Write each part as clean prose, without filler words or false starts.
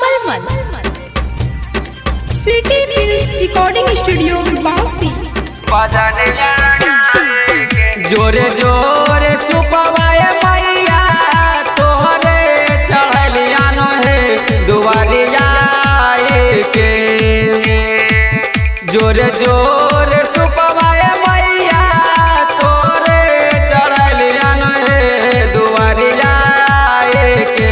मलमल। Sweety films recording studio Bansi. जोरे जोरे सुपवाए मैया तोहरे चढ़लिया न है दुआरिया के। जोरे जोरे सुपवाए मैया तोहरे चढ़लिया न है दुआरिया के।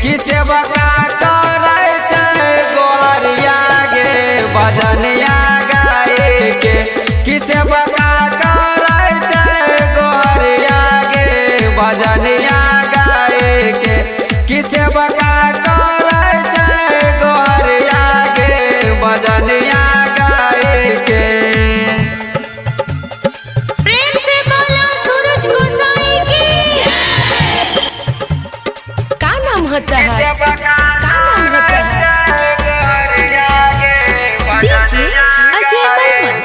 किसे बका करे छै गोहरिया गे भजनिया गाए के। किसे बका करे छै गोहरिया गे भजनिया गाए के। किसे बका करे छै गोहरिया गे भजनिया गाए के। प्रेम से बोलो सूरज गोसाई की। का नाम होता है? का नाम होता है? DJ Ajay Malmal.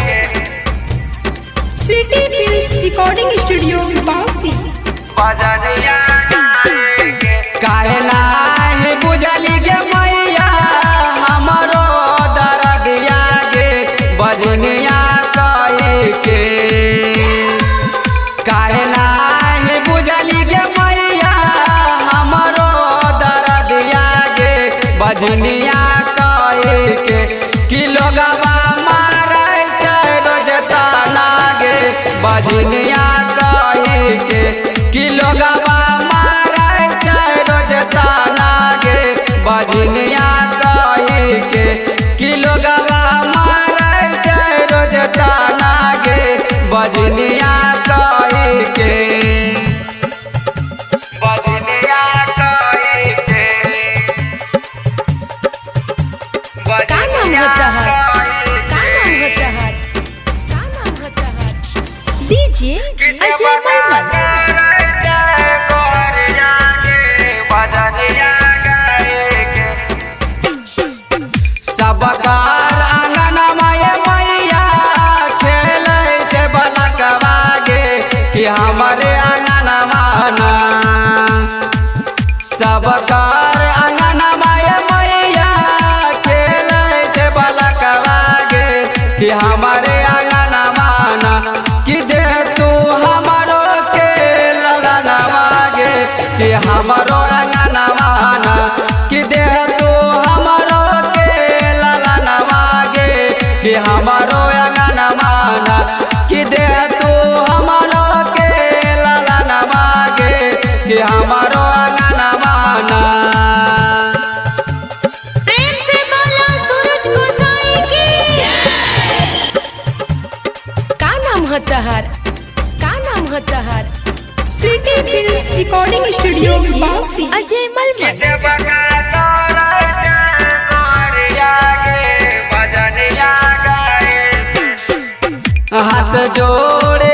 Sweety films recording studio Bansi. काहे नाही बुझली गे मैया हमरो दरदिया गे भजनिया कहे के। काहे नाही बुझली गे मैया हमरो दरदिया गे भजनिया कहे के। कि लोगवा मारै छै रोज ताना गे भजनिया कहे के। कि लोगवा मारै छै रोज ताना गे भजनिया कहे के। कि लोगवा मारै छै रोज ताना गे भजनिया कहे के। भजनिया कहे के। का नाम होता है? का नाम होता है? का नाम होता है? डीजे अजय मलमल। सबकार आंगन माये मैया खेलै छै बलकवा गे कि हमारे आंगन माना। सबकार आंगन माये मैया खेलै छै बलकवा गे कि हमारे आंगन माना। कि दे तू हमारो के ललनवा गे कि हमारो आंगन माना। कि दे तू हमारो के ललनवा गे कि हमारो आंगन माना। कि दे तू हमारो के ललनवा गे कि हमारो आंगन माना। प्रेम से बोलो सूरज गोसाई की। का नाम होता है? का नाम होता है? Sweety films recording studio Bansi. Ajay Malmal. हाथ जोड़े